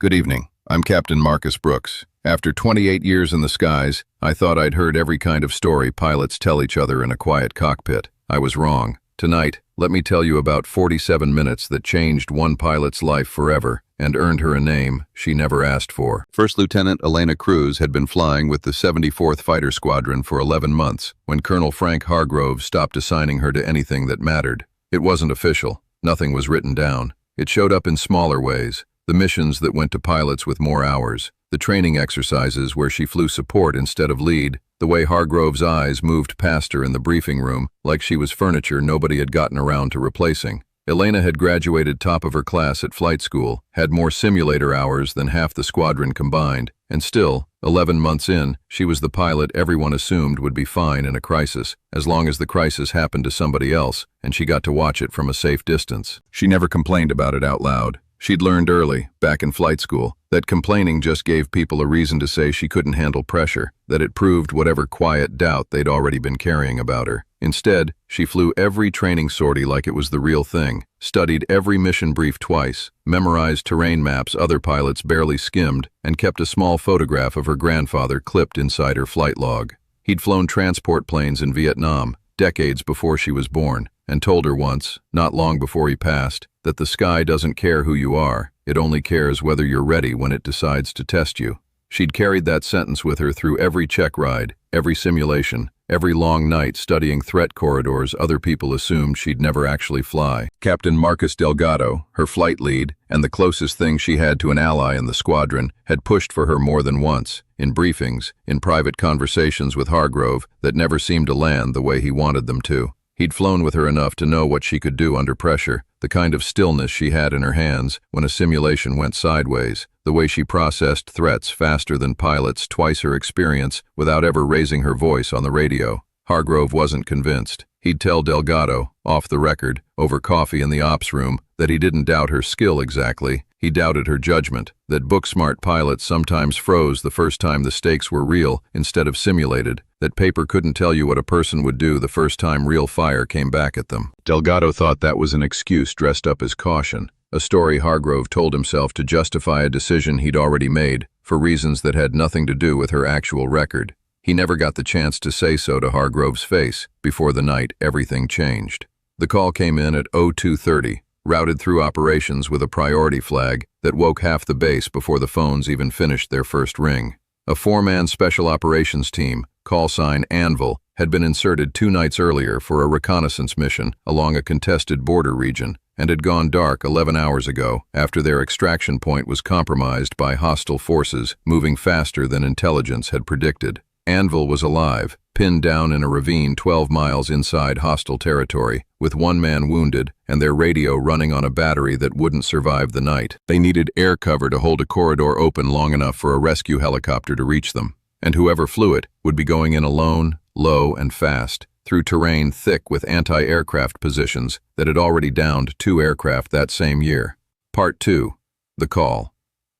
Good evening. I'm Captain Marcus Brooks. After 28 years in the skies, I thought I'd heard every kind of story pilots tell each other in a quiet cockpit. I was wrong. Tonight, let me tell you about 47 minutes that changed one pilot's life forever and earned her a name she never asked for. First Lieutenant Elena Cruz had been flying with the 74th Fighter Squadron for 11 months when Colonel Frank Hargrove stopped assigning her to anything that mattered. It wasn't official. Nothing was written down. It showed up in smaller ways. The missions that went to pilots with more hours, the training exercises where she flew support instead of lead, the way Hargrove's eyes moved past her in the briefing room like she was furniture nobody had gotten around to replacing. Elena had graduated top of her class at flight school, had more simulator hours than half the squadron combined, and still, 11 months in, she was the pilot everyone assumed would be fine in a crisis, as long as the crisis happened to somebody else, and she got to watch it from a safe distance. She never complained about it out loud. She'd learned early, back in flight school, that complaining just gave people a reason to say she couldn't handle pressure, that it proved whatever quiet doubt they'd already been carrying about her. Instead, she flew every training sortie like it was the real thing, studied every mission brief twice, memorized terrain maps other pilots barely skimmed, and kept a small photograph of her grandfather clipped inside her flight log. He'd flown transport planes in Vietnam, decades before she was born, and told her once, not long before he passed, that the sky doesn't care who you are, it only cares whether you're ready when it decides to test you. She'd carried that sentence with her through every check ride, every simulation, every long night studying threat corridors other people assumed she'd never actually fly. Captain Marcus Delgado, her flight lead, and the closest thing she had to an ally in the squadron, had pushed for her more than once, in briefings, in private conversations with Hargrove that never seemed to land the way he wanted them to. He'd flown with her enough to know what she could do under pressure, the kind of stillness she had in her hands when a simulation went sideways, the way she processed threats faster than pilots twice her experience without ever raising her voice on the radio. Hargrove wasn't convinced. He'd tell Delgado, off the record, over coffee in the ops room, that he didn't doubt her skill exactly. He doubted her judgment, that book-smart pilots sometimes froze the first time the stakes were real instead of simulated, that paper couldn't tell you what a person would do the first time real fire came back at them. Delgado thought that was an excuse dressed up as caution, a story Hargrove told himself to justify a decision he'd already made, for reasons that had nothing to do with her actual record. He never got the chance to say so to Hargrove's face. Before the night, everything changed. The call came in at 02:30. Routed through operations with a priority flag that woke half the base before the phones even finished their first ring. A four-man special operations team, callsign Anvil, had been inserted 2 nights earlier for a reconnaissance mission along a contested border region and had gone dark 11 hours ago after their extraction point was compromised by hostile forces moving faster than intelligence had predicted. Anvil was alive, pinned down in a ravine 12 miles inside hostile territory, with 1 man wounded and their radio running on a battery that wouldn't survive the night. They needed air cover to hold a corridor open long enough for a rescue helicopter to reach them, and whoever flew it would be going in alone, low and fast, through terrain thick with anti-aircraft positions that had already downed 2 aircraft that same year. Part 2. The call.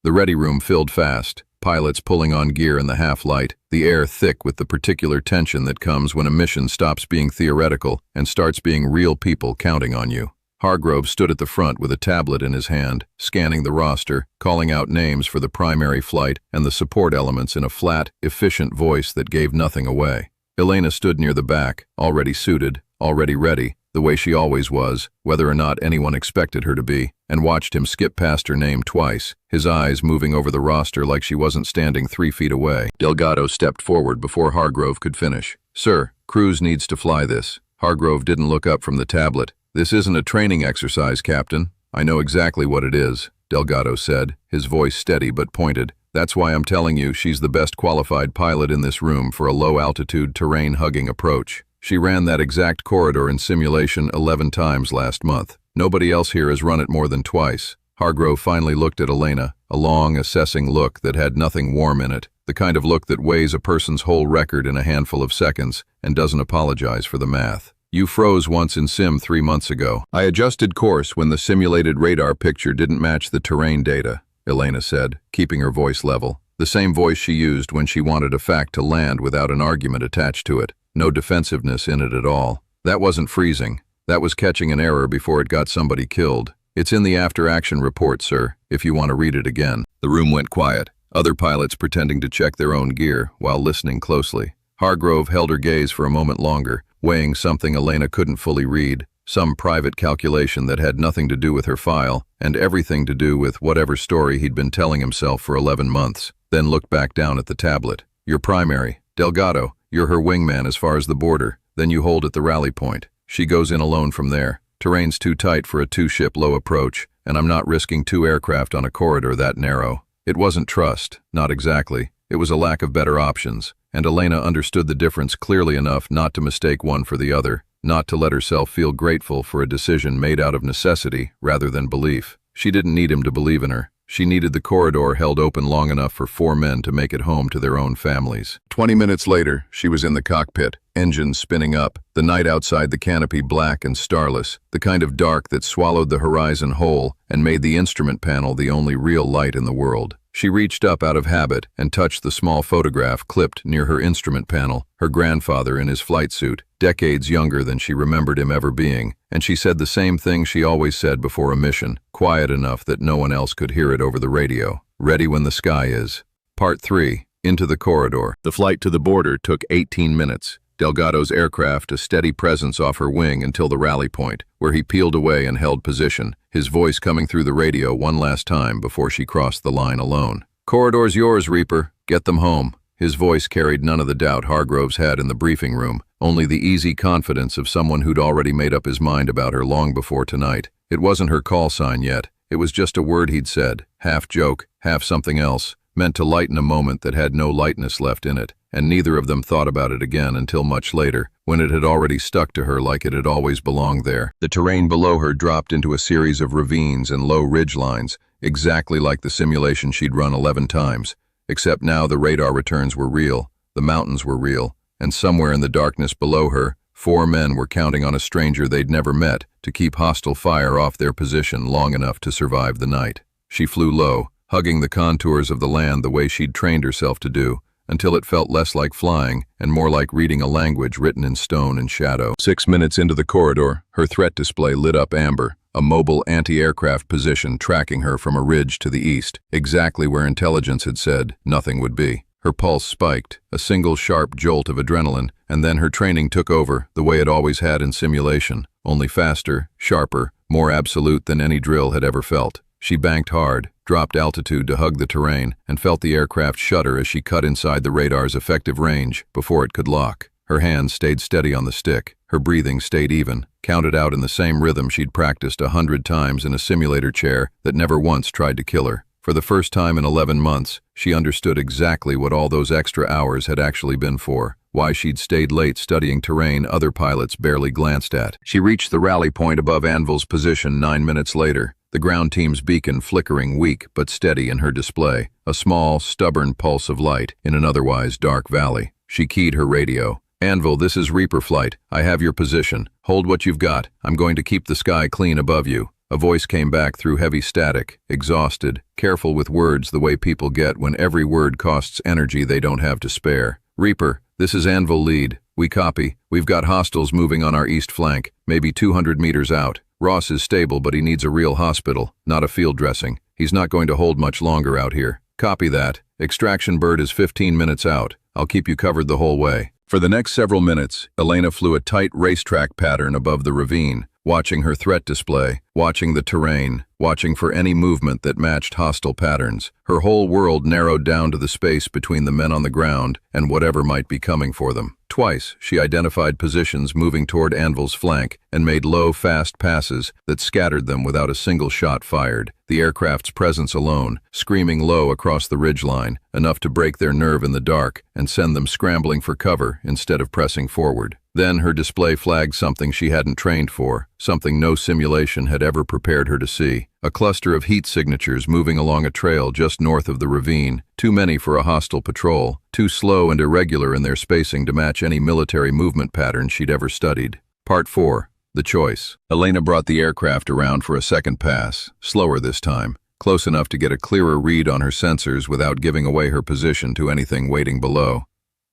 The ready room filled fast. Pilots pulling on gear in the half-light, the air thick with the particular tension that comes when a mission stops being theoretical and starts being real people counting on you. Hargrove stood at the front with a tablet in his hand, scanning the roster, calling out names for the primary flight and the support elements in a flat, efficient voice that gave nothing away. Elena stood near the back, already suited, already ready, the way she always was, whether or not anyone expected her to be, and watched him skip past her name twice, his eyes moving over the roster like she wasn't standing 3 feet away. Delgado stepped forward before Hargrove could finish. "Sir, Cruz needs to fly this." Hargrove didn't look up from the tablet. "This isn't a training exercise, Captain. I know exactly what it is," Delgado said, his voice steady but pointed. "That's why I'm telling you she's the best qualified pilot in this room for a low-altitude terrain-hugging approach. She ran that exact corridor in simulation 11 times last month. Nobody else here has run it more than twice." Hargrove finally looked at Elena, a long, assessing look that had nothing warm in it, the kind of look that weighs a person's whole record in a handful of seconds and doesn't apologize for the math. "You froze once in Sim 3 months ago. I adjusted course when the simulated radar picture didn't match the terrain data," Elena said, keeping her voice level. The same voice she used when she wanted a fact to land without an argument attached to it. No defensiveness in it at all. "That wasn't freezing. That was catching an error before it got somebody killed. It's in the after-action report, sir, if you want to read it again. The room went quiet, other pilots pretending to check their own gear while listening closely. Hargrove held her gaze for a moment longer, weighing something Elena couldn't fully read, some private calculation that had nothing to do with her file and everything to do with whatever story he'd been telling himself for 11 months, then looked back down at the tablet. Your primary, Delgado, you're her wingman as far as the border, then you hold at the rally point. She goes in alone from there. Terrain's too tight for a two-ship low approach, and I'm not risking 2 aircraft on a corridor that narrow. It wasn't trust, not exactly. It was a lack of better options, and Elena understood the difference clearly enough not to mistake one for the other, not to let herself feel grateful for a decision made out of necessity rather than belief. She didn't need him to believe in her. She needed the corridor held open long enough for 4 men to make it home to their own families. 20 minutes later, she was in the cockpit, engines spinning up, the night outside the canopy black and starless, the kind of dark that swallowed the horizon whole and made the instrument panel the only real light in the world. She reached up out of habit and touched the small photograph clipped near her instrument panel, her grandfather in his flight suit, decades younger than she remembered him ever being, and she said the same thing she always said before a mission, quiet enough that no one else could hear it over the radio. Ready when the sky is. Part 3. Into the corridor. The flight to the border took 18 minutes. Delgado's aircraft a steady presence off her wing until the rally point, where he peeled away and held position, his voice coming through the radio one last time before she crossed the line alone. Corridor's yours, Reaper. Get them home. His voice carried none of the doubt Hargroves had in the briefing room, only the easy confidence of someone who'd already made up his mind about her long before tonight. It wasn't her call sign yet. It was just a word he'd said, half joke, half something else, meant to lighten a moment that had no lightness left in it, and neither of them thought about it again until much later, when it had already stuck to her like it had always belonged there. The terrain below her dropped into a series of ravines and low ridge lines, exactly like the simulation she'd run 11 times, except now the radar returns were real, the mountains were real, and somewhere in the darkness below her, 4 men were counting on a stranger they'd never met to keep hostile fire off their position long enough to survive the night. She flew low, hugging the contours of the land the way she'd trained herself to do, until it felt less like flying and more like reading a language written in stone and shadow. 6 minutes into the corridor, her threat display lit up amber, a mobile anti-aircraft position tracking her from a ridge to the east, exactly where intelligence had said nothing would be. Her pulse spiked, a single sharp jolt of adrenaline, and then her training took over the way it always had in simulation, only faster, sharper, more absolute than any drill had ever felt. She banked hard, dropped altitude to hug the terrain, and felt the aircraft shudder as she cut inside the radar's effective range before it could lock. Her hands stayed steady on the stick, her breathing stayed even, counted out in the same rhythm she'd practiced 100 times in a simulator chair that never once tried to kill her. For the first time in 11 months, she understood exactly what all those extra hours had actually been for, why she'd stayed late studying terrain other pilots barely glanced at. She reached the rally point above Anvil's position 9 minutes later, the ground team's beacon flickering weak but steady in her display, a small, stubborn pulse of light in an otherwise dark valley. She keyed her radio. Anvil, this is Reaper Flight. I have your position. Hold what you've got. I'm going to keep the sky clean above you. A voice came back through heavy static, exhausted, careful with words the way people get when every word costs energy they don't have to spare. Reaper, this is Anvil Lead. We copy. We've got hostiles moving on our east flank, maybe 200 meters out. Ross is stable, but he needs a real hospital, not a field dressing. He's not going to hold much longer out here. Copy that. Extraction bird is 15 minutes out. I'll keep you covered the whole way. For the next several minutes, Elena flew a tight racetrack pattern above the ravine, watching her threat display, watching the terrain, watching for any movement that matched hostile patterns. Her whole world narrowed down to the space between the men on the ground and whatever might be coming for them. Twice, she identified positions moving toward Anvil's flank and made low, fast passes that scattered them without a single shot fired, the aircraft's presence alone, screaming low across the ridgeline, enough to break their nerve in the dark and send them scrambling for cover instead of pressing forward. Then her display flagged something she hadn't trained for, something no simulation had ever prepared her to see. A cluster of heat signatures moving along a trail just north of the ravine, too many for a hostile patrol, too slow and irregular in their spacing to match any military movement pattern she'd ever studied. Part 4. The Choice. Elena brought the aircraft around for a second pass, slower this time, close enough to get a clearer read on her sensors without giving away her position to anything waiting below.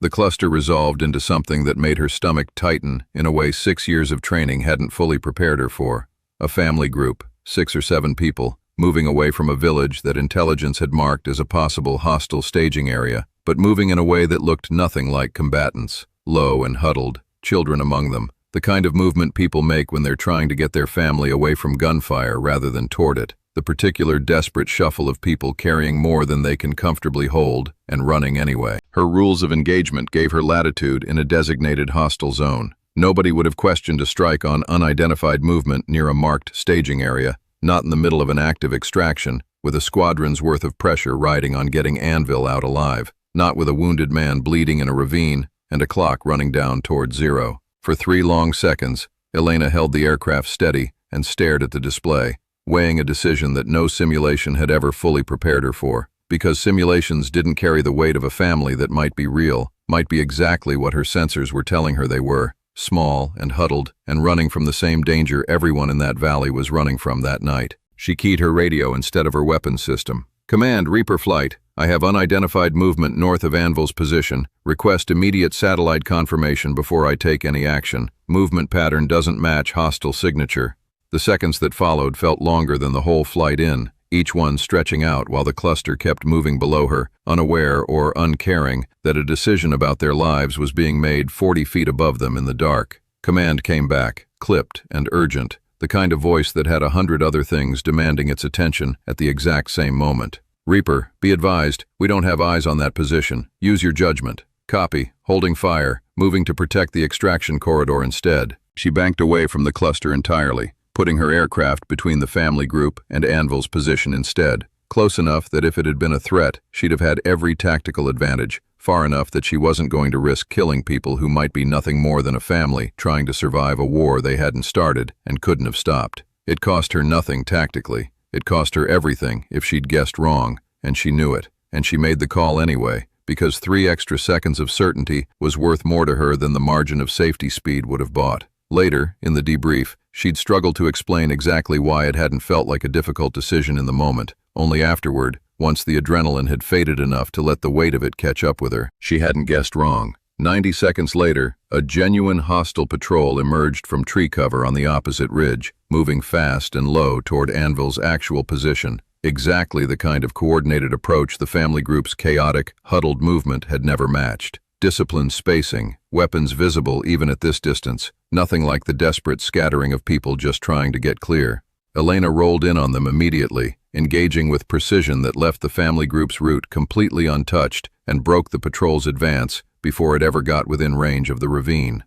The cluster resolved into something that made her stomach tighten in a way 6 years of training hadn't fully prepared her for. A family group, 6 or 7 people, moving away from a village that intelligence had marked as a possible hostile staging area, but moving in a way that looked nothing like combatants, low and huddled, children among them, the kind of movement people make when they're trying to get their family away from gunfire rather than toward it, the particular desperate shuffle of people carrying more than they can comfortably hold and running anyway. Her rules of engagement gave her latitude in a designated hostile zone. Nobody would have questioned a strike on unidentified movement near a marked staging area, not in the middle of an active extraction, with a squadron's worth of pressure riding on getting Anvil out alive, not with a wounded man bleeding in a ravine and a clock running down toward zero. For 3 long seconds, Elena held the aircraft steady and stared at the display, weighing a decision that no simulation had ever fully prepared her for, because simulations didn't carry the weight of a family that might be real, might be exactly what her sensors were telling her they were, small and huddled and running from the same danger everyone in that valley was running from that night. She keyed her radio instead of her weapons system. "Command, Reaper Flight. I have unidentified movement north of Anvil's position. Request immediate satellite confirmation before I take any action. Movement pattern doesn't match hostile signature." The seconds that followed felt longer than the whole flight in, each one stretching out while the cluster kept moving below her, unaware or uncaring that a decision about their lives was being made 40 feet above them in the dark. Command came back, clipped and urgent, the kind of voice that had 100 other things demanding its attention at the exact same moment. "Reaper, be advised, we don't have eyes on that position. Use your judgment." "Copy. Holding fire. Moving to protect the extraction corridor instead." She banked away from the cluster entirely, putting her aircraft between the family group and Anvil's position instead, close enough that if it had been a threat, she'd have had every tactical advantage, far enough that she wasn't going to risk killing people who might be nothing more than a family trying to survive a war they hadn't started and couldn't have stopped. It cost her nothing tactically. It cost her everything if she'd guessed wrong, and she knew it, and she made the call anyway, because 3 extra seconds of certainty was worth more to her than the margin of safety speed would have bought. Later, in the debrief, she'd struggled to explain exactly why it hadn't felt like a difficult decision in the moment. Only afterward, once the adrenaline had faded enough to let the weight of it catch up with her, she hadn't guessed wrong. 90 seconds later, a genuine hostile patrol emerged from tree cover on the opposite ridge, moving fast and low toward Anvil's actual position. Exactly the kind of coordinated approach the family group's chaotic, huddled movement had never matched. Disciplined spacing, weapons visible even at this distance, nothing like the desperate scattering of people just trying to get clear. Elena rolled in on them immediately, engaging with precision that left the family group's route completely untouched and broke the patrol's advance before it ever got within range of the ravine.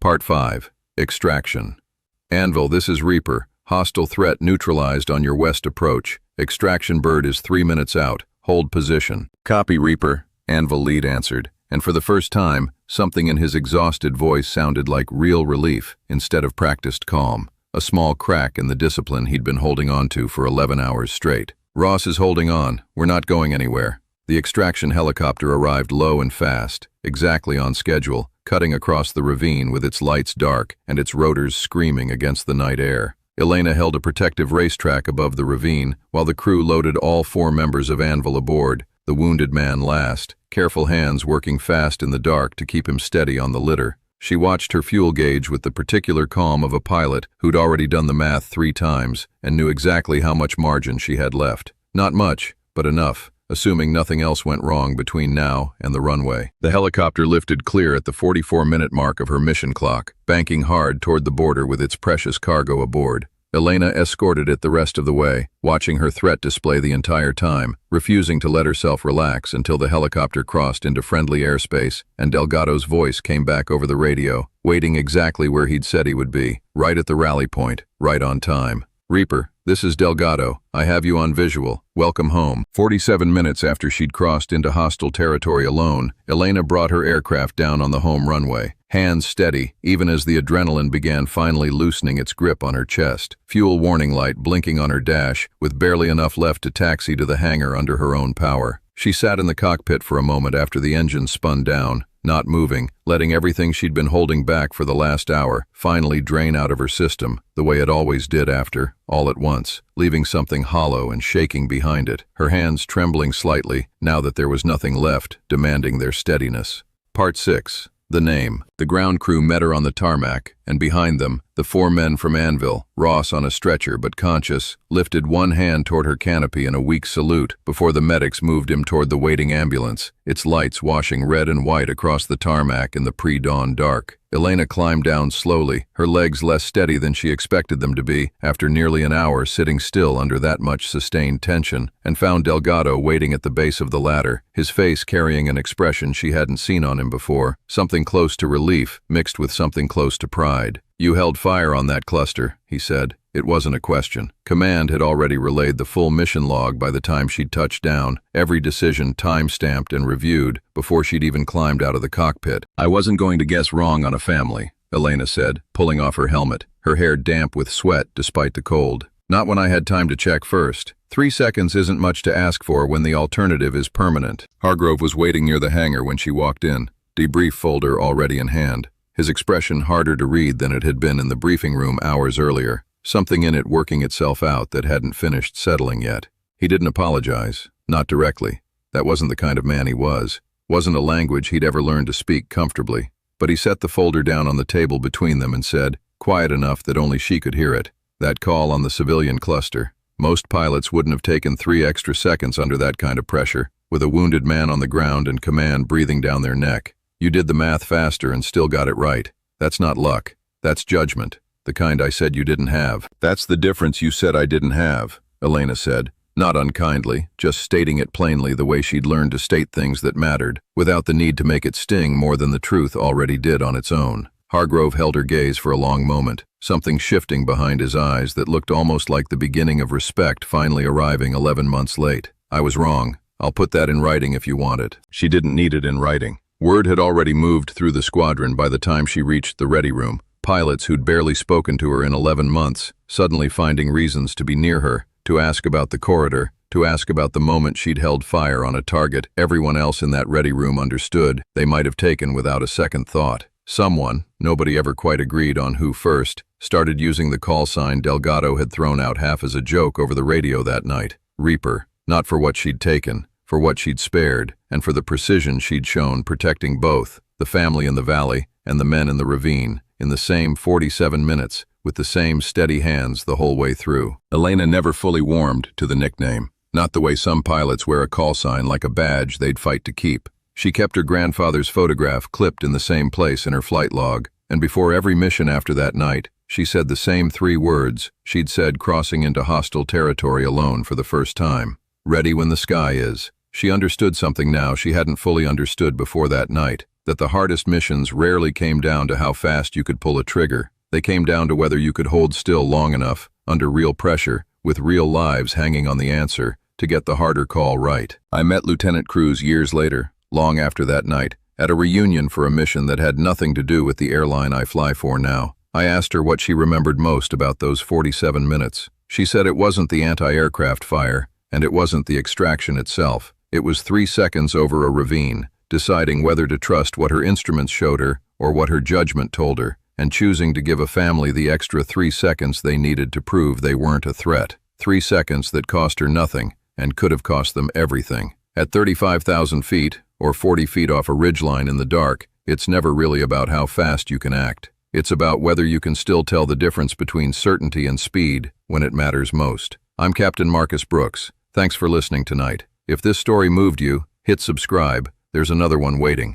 Part 5. Extraction. Anvil, this is Reaper. Hostile threat neutralized on your west approach. Extraction bird is 3 minutes out. Hold position. Copy, Reaper, Anvil lead answered, and for the first time, something in his exhausted voice sounded like real relief instead of practiced calm, a small crack in the discipline he'd been holding on to for 11 hours straight. "Ross is holding on. We're not going anywhere." The extraction helicopter arrived low and fast, exactly on schedule, cutting across the ravine with its lights dark and its rotors screaming against the night air. Elena held a protective racetrack above the ravine while the crew loaded all 4 members of Anvil aboard, the wounded man last, careful hands working fast in the dark to keep him steady on the litter. She watched her fuel gauge with the particular calm of a pilot who'd already done the math 3 times and knew exactly how much margin she had left. Not much, but enough, assuming nothing else went wrong between now and the runway. The helicopter lifted clear at the 44-minute mark of her mission clock, banking hard toward the border with its precious cargo aboard. Elena escorted it the rest of the way, watching her threat display the entire time, refusing to let herself relax until the helicopter crossed into friendly airspace and Delgado's voice came back over the radio, waiting exactly where he'd said he would be, right at the rally point, right on time. "Reaper, this is Delgado. I have you on visual. Welcome home." 47 minutes after she'd crossed into hostile territory alone, Elena brought her aircraft down on the home runway, hands steady, even as the adrenaline began finally loosening its grip on her chest. Fuel warning light blinking on her dash, with barely enough left to taxi to the hangar under her own power. She sat in the cockpit for a moment after the engine spun down, not moving, letting everything she'd been holding back for the last hour finally drain out of her system, the way it always did after, all at once, leaving something hollow and shaking behind it, her hands trembling slightly, now that there was nothing left, demanding their steadiness. Part 6. The name. The ground crew met her on the tarmac, and behind them, the 4 men from Anvil, Ross on a stretcher but conscious, lifted one hand toward her canopy in a weak salute before the medics moved him toward the waiting ambulance, its lights washing red and white across the tarmac in the pre-dawn dark. Elena climbed down slowly, her legs less steady than she expected them to be after nearly an hour sitting still under that much sustained tension, and found Delgado waiting at the base of the ladder, his face carrying an expression she hadn't seen on him before, something close to relief mixed with something close to pride. "You held fire on that cluster," he said. It wasn't a question. Command had already relayed the full mission log by the time she'd touched down, every decision time-stamped and reviewed before she'd even climbed out of the cockpit. "I wasn't going to guess wrong on a family," Elena said, pulling off her helmet, her hair damp with sweat despite the cold. "Not when I had time to check first. 3 seconds isn't much to ask for when the alternative is permanent." Hargrove was waiting near the hangar when she walked in, debrief folder already in hand, his expression harder to read than it had been in the briefing room hours earlier. Something in it working itself out that hadn't finished settling yet. He didn't apologize, not directly. That wasn't the kind of man he was. Wasn't a language he'd ever learned to speak comfortably. But he set the folder down on the table between them and said, quiet enough that only she could hear it, "That call on the civilian cluster. Most pilots wouldn't have taken 3 extra seconds under that kind of pressure, with a wounded man on the ground and command breathing down their neck. You did the math faster and still got it right. That's not luck. That's judgment. The kind I said you didn't have." "That's the difference you said I didn't have," Elena said, not unkindly, just stating it plainly the way she'd learned to state things that mattered, without the need to make it sting more than the truth already did on its own. Hargrove held her gaze for a long moment, something shifting behind his eyes that looked almost like the beginning of respect finally arriving 11 months late. "I was wrong. I'll put that in writing if you want it." She didn't need it in writing. Word had already moved through the squadron by the time she reached the ready room. Pilots who'd barely spoken to her in 11 months, suddenly finding reasons to be near her, to ask about the corridor, to ask about the moment she'd held fire on a target everyone else in that ready room understood they might have taken without a second thought. Someone, nobody ever quite agreed on who first, started using the call sign Delgado had thrown out half as a joke over the radio that night, Reaper, not for what she'd taken, for what she'd spared, and for the precision she'd shown protecting both, the family in the valley and the men in the ravine, in the same 47 minutes, with the same steady hands the whole way through. Elena never fully warmed to the nickname, not the way some pilots wear a call sign like a badge they'd fight to keep. She kept her grandfather's photograph clipped in the same place in her flight log, and before every mission after that night, she said the same 3 words she'd said crossing into hostile territory alone for the first time. "Ready when the sky is." She understood something now she hadn't fully understood before that night, that the hardest missions rarely came down to how fast you could pull a trigger. They came down to whether you could hold still long enough, under real pressure, with real lives hanging on the answer, to get the harder call right. I met Lieutenant Cruz years later, long after that night, at a reunion for a mission that had nothing to do with the airline I fly for now. I asked her what she remembered most about those 47 minutes. She said it wasn't the anti-aircraft fire, and it wasn't the extraction itself. It was 3 seconds over a ravine, deciding whether to trust what her instruments showed her or what her judgment told her, and choosing to give a family the extra 3 seconds they needed to prove they weren't a threat. 3 seconds that cost her nothing and could have cost them everything. At 35,000 feet, or 40 feet off a ridgeline in the dark, it's never really about how fast you can act. It's about whether you can still tell the difference between certainty and speed when it matters most. I'm Captain Marcus Brooks. Thanks for listening tonight. If this story moved you, hit subscribe. There's another one waiting.